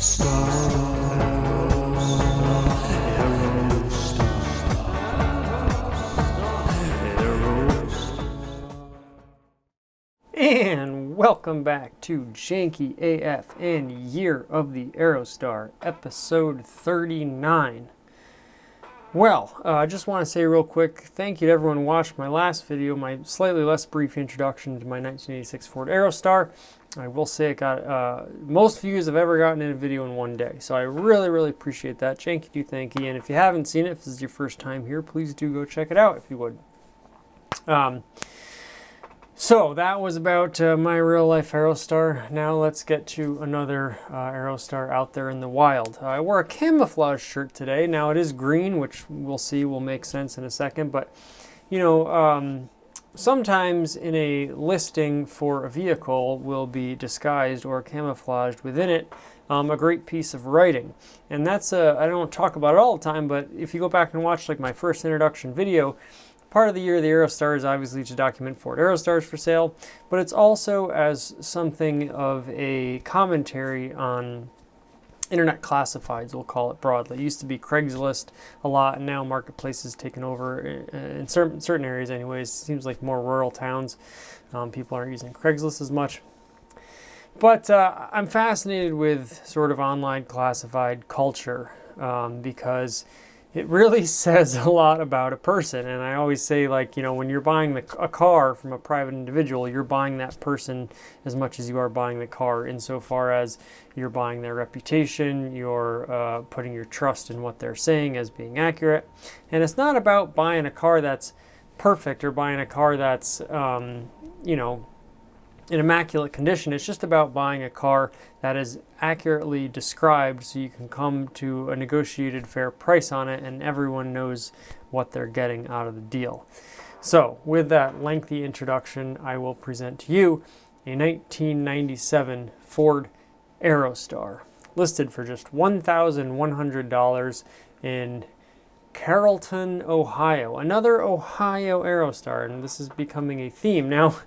And welcome back to Janky AF and Year of the Aerostar, episode 39. Well, I just want to say real quick, thank you to everyone who watched my last video, my slightly less brief introduction to my 1986 Ford Aerostar. I will say it got most views I've ever gotten in a video in one day, so I really appreciate that. Janky do thanky, and if you haven't seen it, if this is your first time here, please do go check it out if you would. So that was about my real life Aerostar. Now let's get to another Aerostar out there in the wild. I wore a camouflage shirt today. Now it is green, which we'll see will make sense in a second. But, you know, sometimes in a listing for a vehicle will be disguised or camouflaged within it a great piece of writing. And that's, I don't talk about it all the time, but if you go back and watch like my first introduction video, part of the Year of the Aerostar is obviously to document Ford Aerostars for sale, but it's also as something of a commentary on internet classifieds, we'll call it broadly. It used to be Craigslist a lot, and now Marketplace has taken over in certain areas anyways. It seems like more rural towns, people aren't using Craigslist as much. But I'm fascinated with sort of online classified culture because it really says a lot about a person. And I always say, like, you know, when you're buying a car from a private individual, you're buying that person as much as you are buying the car, insofar as you're buying their reputation, you're putting your trust in what they're saying as being accurate. And it's not about buying a car that's perfect or buying a car that's, you know, in immaculate condition. It's just about buying a car that is accurately described so you can come to a negotiated fair price on it and everyone knows what they're getting out of the deal. So with that lengthy introduction, I will present to you a 1997 Ford Aerostar listed for just $1,100 in Carrollton, Ohio. Another Ohio Aerostar, and this is becoming a theme now.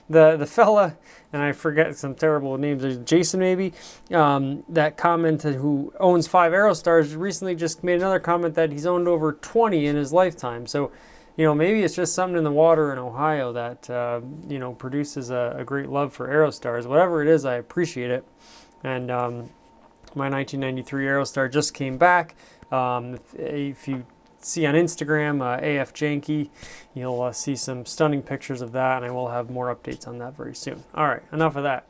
The fella, and I forget some terrible names, Jason maybe, that commented, who owns 5 Aerostars, recently just made another comment that he's owned over 20 in his lifetime. So, you know, maybe it's just something in the water in Ohio that, you know, produces a great love for Aerostars. Whatever it is, I appreciate it. And my 1993 Aerostar just came back. If you see on Instagram, afjanky, you'll see some stunning pictures of that, and I will have more updates on that very soon. All right, enough of that.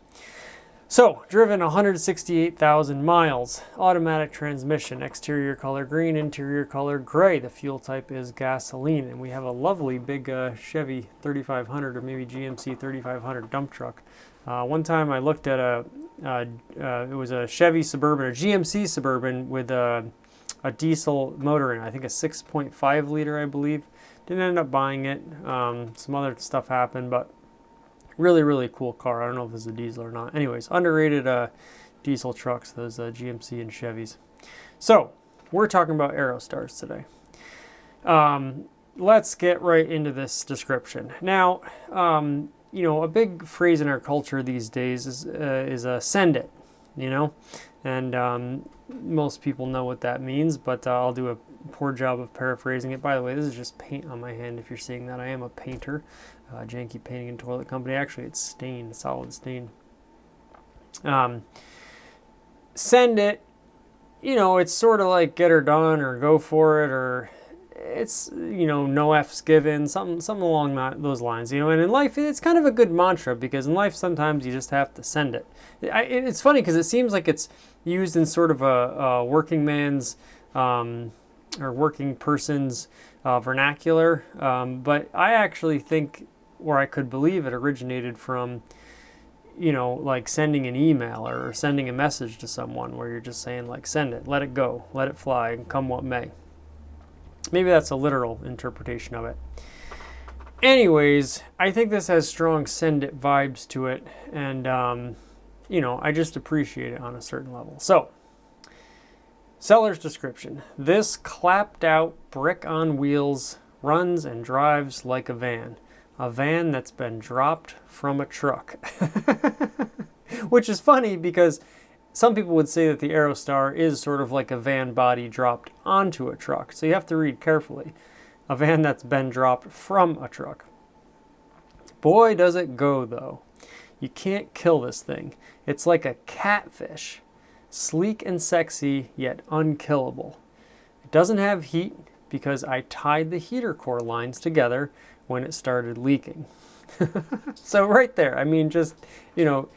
So, driven 168,000 miles, automatic transmission, exterior color green, interior color gray. The fuel type is gasoline, and we have a lovely big Chevy 3500 or maybe GMC 3500 dump truck. One time I looked at it was a Chevy Suburban, a GMC Suburban with a diesel motor in it. I think a 6.5 liter, I believe. Didn't end up buying it. Some other stuff happened, but really cool car. I don't know if it's a diesel or not. Anyways, underrated diesel trucks, those GMC and Chevys. So, we're talking about Aerostars today. Let's get right into this description. Now, you know, a big phrase in our culture these days is send it, you know? And most people know what that means, but I'll do a poor job of paraphrasing it. By the way, this is just paint on my hand. If you're seeing that, I am a painter. Janky Painting and Toilet Company. Actually, it's stain, solid stain. Send it, you know, it's sort of like get her done or go for it, or it's, you know, no F's given, something along those lines, you know. And in life, it's kind of a good mantra, because in life sometimes you just have to send it. It's funny because it seems like it's used in sort of a working man's or working person's vernacular, but I actually think, or I could believe, it originated from, you know, like sending an email or sending a message to someone, where you're just saying, like, send it, let it go, let it fly, and come what may. Maybe that's a literal interpretation of it. Anyways, I think this has strong send it vibes to it, and you know, I just appreciate it on a certain level. So, seller's description. This clapped out brick on wheels runs and drives like a van. A van that's been dropped from a truck. Which is funny because some people would say that the Aerostar is sort of like a van body dropped onto a truck. So you have to read carefully. A van that's been dropped from a truck. Boy, does it go, though. You can't kill this thing. It's like a catfish. Sleek and sexy, yet unkillable. It doesn't have heat because I tied the heater core lines together when it started leaking. So right there, I mean, just, you know,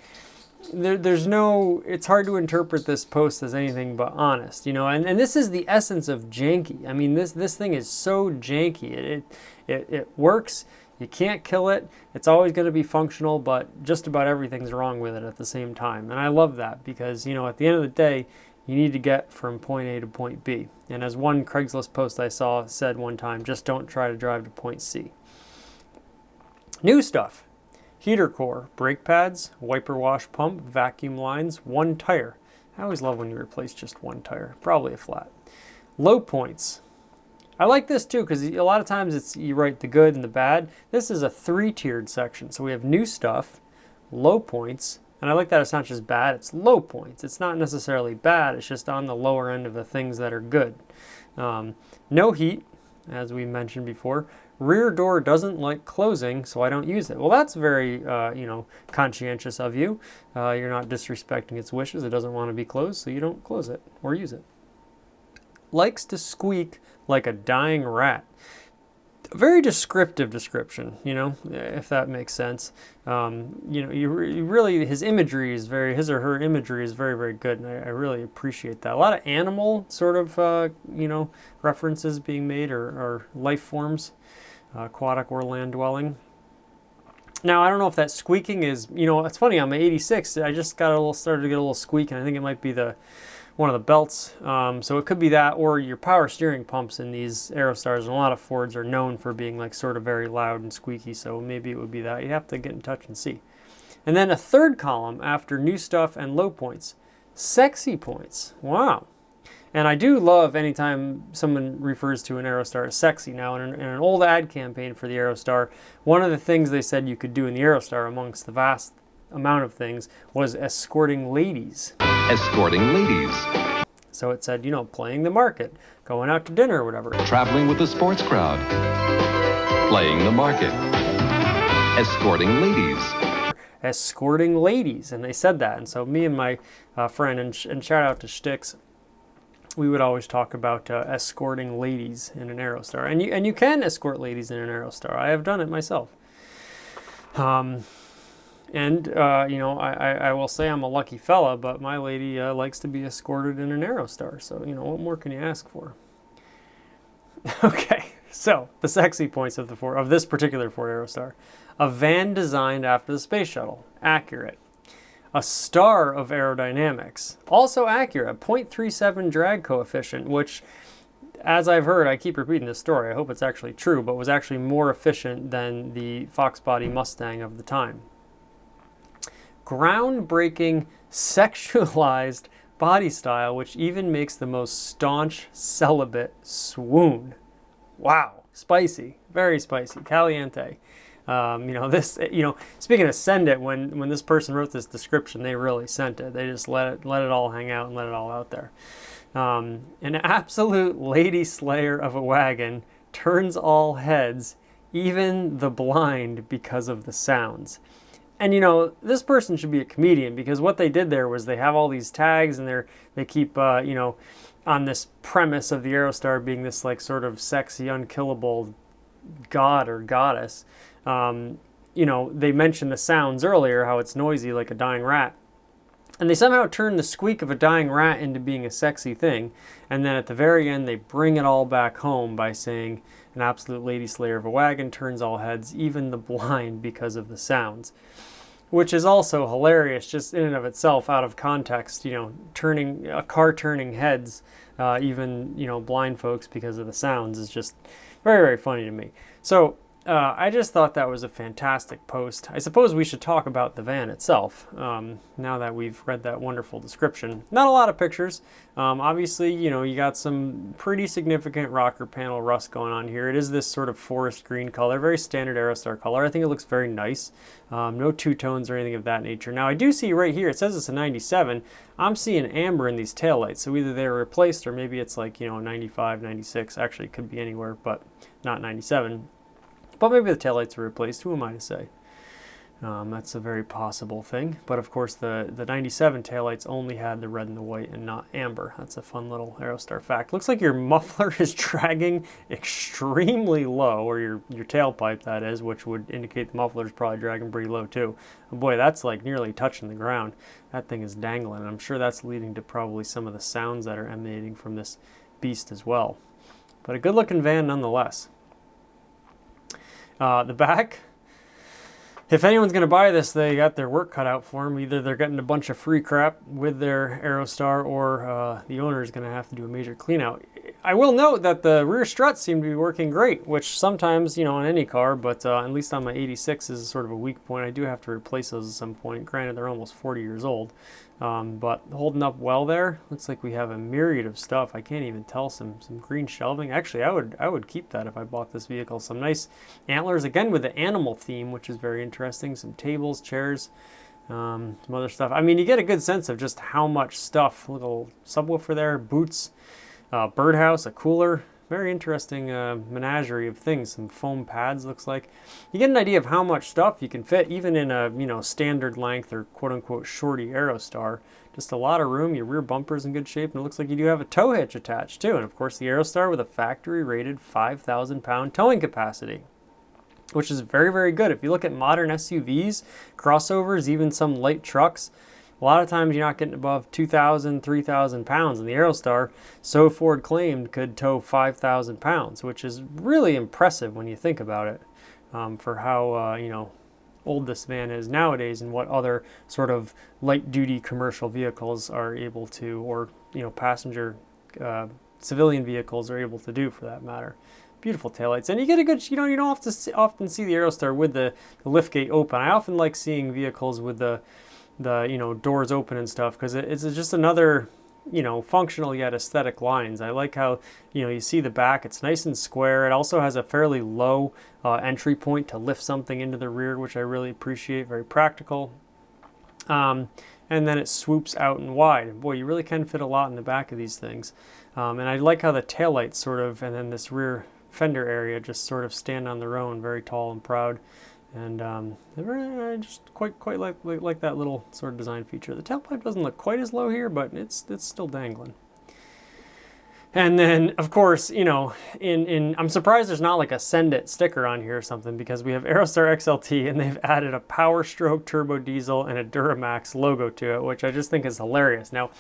there's no, it's hard to interpret this post as anything but honest, you know, and this is the essence of janky. I mean, this thing is so janky. It works. You can't kill it. It's always going to be functional, but just about everything's wrong with it at the same time. And I love that because, you know, at the end of the day, you need to get from point A to point B. And as one Craigslist post I saw said one time, just don't try to drive to point C. New stuff. Heater core, brake pads, wiper wash pump, vacuum lines, one tire. I always love when you replace just one tire, probably a flat. Low points. I like this too because a lot of times you write the good and the bad. This is a 3-tiered section. So we have new stuff, low points, and I like that it's not just bad, it's low points. It's not necessarily bad, it's just on the lower end of the things that are good. No heat, as we mentioned before. Rear door doesn't like closing, so I don't use it. Well, that's very, you know, conscientious of you. You're not disrespecting its wishes. It doesn't want to be closed, so you don't close it or use it. Likes to squeak like a dying rat. A very descriptive description, you know, if that makes sense. You know, you really, his imagery is his or her imagery is very, very good, and I really appreciate that. A lot of animal sort of, you know, references being made or life forms. Aquatic or land dwelling. Now, I don't know if that squeaking is, you know, it's funny, on my 86, I just started to get a little squeak, and I think it might be one of the belts. So it could be that, or your power steering pumps in these Aerostars, and a lot of Fords are known for being like sort of very loud and squeaky, so maybe it would be that. You have to get in touch and see. And then a third column after new stuff and low points. Sexy points. Wow. And I do love anytime someone refers to an Aerostar as sexy. Now, in an old ad campaign for the Aerostar, one of the things they said you could do in the Aerostar, amongst the vast amount of things, was escorting ladies. Escorting ladies. So it said, you know, playing the market, going out to dinner or whatever. Traveling with the sports crowd. Playing the market. Escorting ladies. Escorting ladies, and they said that. And so me and my friend, and shout out to Sticks, we would always talk about escorting ladies in an Aerostar. And you can escort ladies in an Aerostar. I have done it myself. You know, I will say I'm a lucky fella, but my lady likes to be escorted in an Aerostar. So, you know, what more can you ask for? Okay, so the sexy points of this particular Ford Aerostar. A van designed after the space shuttle. Accurate. A star of aerodynamics. Also accurate. 0.37 drag coefficient, which, as I've heard, I keep repeating this story, I hope it's actually true, but was actually more efficient than the Fox body Mustang of the time. Groundbreaking sexualized body style, which even makes the most staunch celibate swoon. Wow. Spicy. Very spicy. Caliente. You know, this, you know, speaking of send it, when this person wrote this description, they really sent it. They just let it all hang out and let it all out there. An absolute lady slayer of a wagon, turns all heads, even the blind, because of the sounds. And, you know, this person should be a comedian, because what they did there was they have all these tags, and they keep, you know, on this premise of the Aerostar being this, like, sort of sexy, unkillable god or goddess. You know, they mentioned the sounds earlier, how it's noisy like a dying rat. And they somehow turn the squeak of a dying rat into being a sexy thing. And then at the very end, they bring it all back home by saying, an absolute lady slayer of a wagon, turns all heads, even the blind, because of the sounds. Which is also hilarious, just in and of itself, out of context, you know, a car turning heads, even, you know, blind folks because of the sounds, is just very, very funny to me. So, I just thought that was a fantastic post. I suppose we should talk about the van itself, now that we've read that wonderful description. Not a lot of pictures. Obviously, you know, you got some pretty significant rocker panel rust going on here. It is this sort of forest green color, very standard Aerostar color. I think it looks very nice. No two-tones or anything of that nature. Now, I do see right here, it says it's a 97. I'm seeing amber in these taillights, so either they were replaced or maybe it's like, you know, 95, 96. Actually, it could be anywhere, but not 97. But maybe the taillights were replaced. Who am I to say? That's a very possible thing. But of course, the 97 taillights only had the red and the white and not amber. That's a fun little Aerostar fact. Looks like your muffler is dragging extremely low, or your tailpipe, that is, which would indicate the muffler is probably dragging pretty low too. And boy, that's like nearly touching the ground. That thing is dangling. And I'm sure that's leading to probably some of the sounds that are emanating from this beast as well. But a good looking van nonetheless. The back, if anyone's going to buy this, they got their work cut out for them. Either they're getting a bunch of free crap with their Aerostar, or the owner is going to have to do a major clean out. I will note that the rear struts seem to be working great, which sometimes, you know, on any car, but at least on my 86 is sort of a weak point. I do have to replace those at some point. Granted, they're almost 40 years old, but holding up well there. Looks like we have a myriad of stuff. I can't even tell, some green shelving. Actually, I would keep that if I bought this vehicle. Some nice antlers, again with the animal theme, which is very interesting. Some tables, chairs, some other stuff. I mean, you get a good sense of just how much stuff. Little subwoofer there, boots, birdhouse, a cooler. Very interesting menagerie of things. Some foam pads, looks like. You get an idea of how much stuff you can fit, even in a, you know, standard length or quote-unquote shorty Aerostar. Just a lot of room. Your rear bumper's in good shape, and it looks like you do have a tow hitch attached too. And of course, the Aerostar with a factory-rated 5,000-pound towing capacity, which is very, very good. If you look at modern SUVs, crossovers, even some light trucks, a lot of times you're not getting above 2,000, 3,000 pounds. And the Aerostar, so Ford claimed, could tow 5,000 pounds, which is really impressive when you think about it, for how, you know, old this van is nowadays and what other sort of light-duty commercial vehicles are able to, or, you know, passenger civilian vehicles are able to do, for that matter. Beautiful taillights. And you get a good, you know, you don't have to often see the Aerostar with the liftgate open. I often like seeing vehicles with the you know, doors open and stuff, because it's just another, you know, functional yet aesthetic lines. I like how, you know, you see the back, it's nice and square. It also has a fairly low entry point to lift something into the rear, which I really appreciate. Very practical. And then it swoops out and wide. Boy, you really can fit a lot in the back of these things. And I like how the taillights sort of, and then this rear fender area just sort of stand on their own, very tall and proud. And I just quite like that little sort of design feature. The tailpipe doesn't look quite as low here, but it's still dangling. And then, of course, you know, I'm surprised there's not like a Send It sticker on here or something, because we have Aerostar XLT and they've added a Power Stroke turbo diesel and a Duramax logo to it, which I just think is hilarious. Now,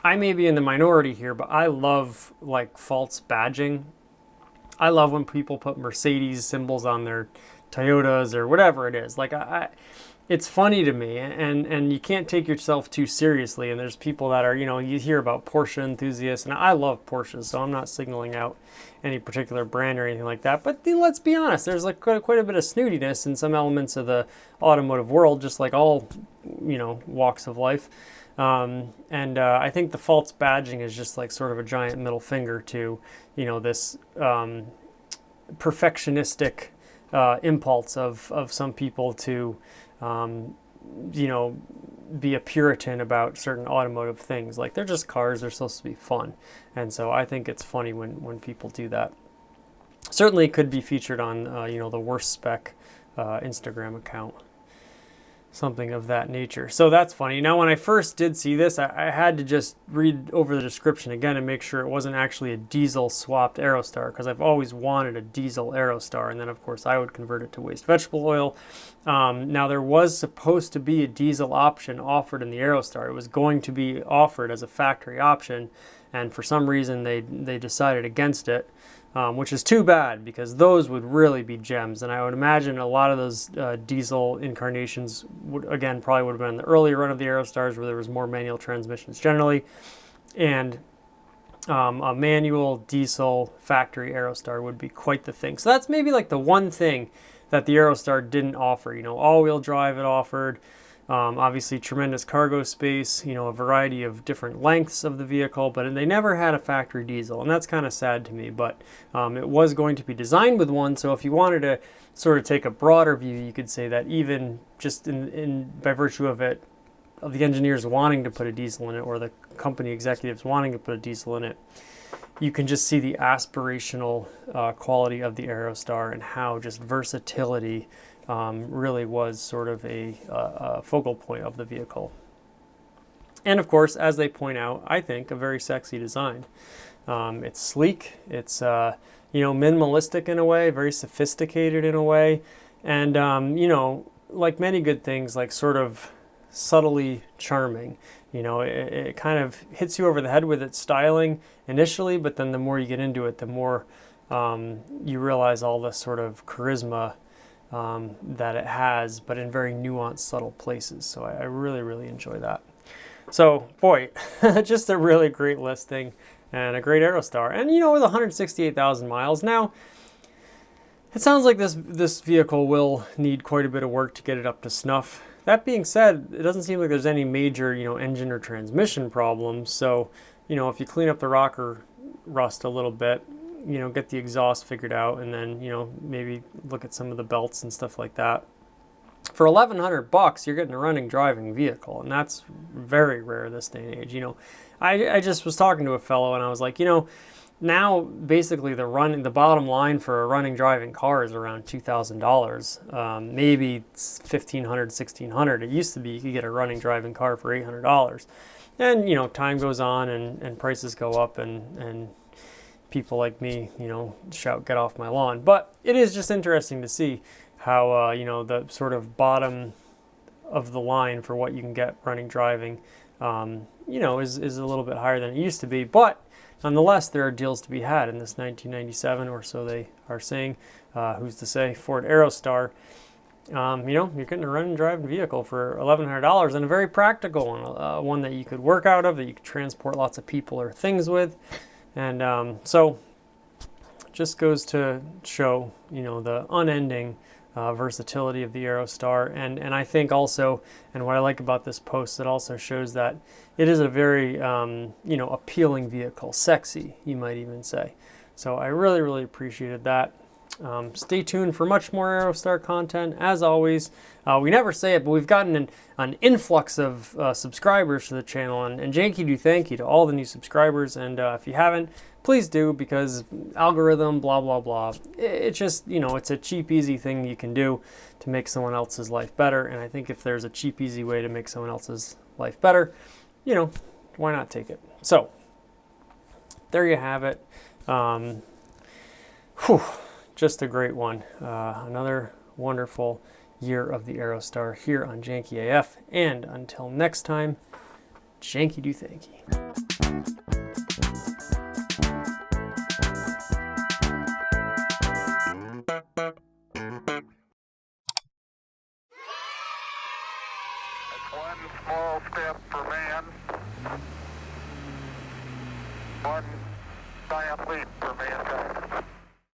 I may be in the minority here, but I love like false badging. I love when people put Mercedes symbols on their Toyotas or whatever it is. Like, it's funny to me, and you can't take yourself too seriously. And there's people that are, you know, you hear about Porsche enthusiasts, and I love Porsches, so I'm not signaling out any particular brand or anything like that. But let's be honest, there's like quite a bit of snootiness in some elements of the automotive world, just like all, you know, walks of life. I think the false badging is just like sort of a giant middle finger to, you know, this perfectionistic impulse of some people to, you know, be a Puritan about certain automotive things. Like, they're just cars, they're supposed to be fun. And so I think it's funny when people do that. Certainly could be featured on, you know, the worst spec Instagram account. Something of that nature. So that's funny. Now, when I first did see this, I had to just read over the description again and make sure it wasn't actually a diesel swapped Aerostar, because I've always wanted a diesel Aerostar, and then of course I would convert it to waste vegetable oil. Now, there was supposed to be a diesel option offered in the Aerostar. It was going to be offered as a factory option, and for some reason they decided against it. Which is too bad, because those would really be gems. And I would imagine a lot of those diesel incarnations probably would have been in the earlier run of the Aerostars, where there was more manual transmissions generally. And a manual diesel factory Aerostar would be quite the thing. So that's maybe like the one thing that the Aerostar didn't offer. You know, all-wheel drive it offered, obviously tremendous cargo space, you know, a variety of different lengths of the vehicle, but they never had a factory diesel, and that's kind of sad to me. But it was going to be designed with one, so if you wanted to sort of take a broader view, you could say that even just by virtue of it, of the engineers wanting to put a diesel in it, or the company executives wanting to put a diesel in it, you can just see the aspirational quality of the Aerostar and how just versatility really was sort of a focal point of the vehicle. And of course, as they point out, I think a very sexy design. It's sleek, it's you know, minimalistic in a way, very sophisticated in a way, and you know, like many good things, like sort of subtly charming. You know, it kind of hits you over the head with its styling initially, but then the more you get into it, the more you realize all the sort of charisma that it has, but in very nuanced, subtle places. So I really, really enjoy that. So, boy, just a really great listing and a great Aerostar. And, you know, with 168,000 miles. Now, it sounds like this vehicle will need quite a bit of work to get it up to snuff. That being said, it doesn't seem like there's any major, you know, engine or transmission problems. So, you know, if you clean up the rocker rust a little bit, you know, get the exhaust figured out, and then, you know, maybe look at some of the belts and stuff like that. For $1,100, you're getting a running, driving vehicle, and that's very rare this day and age. You know, I just was talking to a fellow, and I was like, you know, now basically the bottom line for a running, driving car is around $2,000, maybe $1,500, $1,600. It used to be you could get a running, driving car for $800, and you know, time goes on and prices go up, and people like me, you know, shout, "Get off my lawn." But it is just interesting to see how you know, the sort of bottom of the line for what you can get running, driving, you know, is a little bit higher than it used to be. But nonetheless, there are deals to be had in this 1997, or so they are saying. Who's to say? Ford Aerostar. You know, you're getting a running, driving vehicle for $1,100, and a very practical one, one that you could work out of, that you could transport lots of people or things with. And so just goes to show, you know, the unending versatility of the Aerostar. And I think also, and what I like about this post, it also shows that it is a very, you know, appealing vehicle, sexy, you might even say. So I really, really appreciated that. Stay tuned for much more Aerostar content. As always, we never say it, but we've gotten an influx of subscribers to the channel, and Janky do thank you to all the new subscribers. And if you haven't, please do, because algorithm, blah, blah, blah. It's just, you know, it's a cheap, easy thing you can do to make someone else's life better. And I think if there's a cheap, easy way to make someone else's life better, you know, why not take it? So there you have it. Just a great one. Another wonderful year of the Aerostar here on Janky AF. And until next time, Janky do thanky. One small step for man, one giant leap for mankind.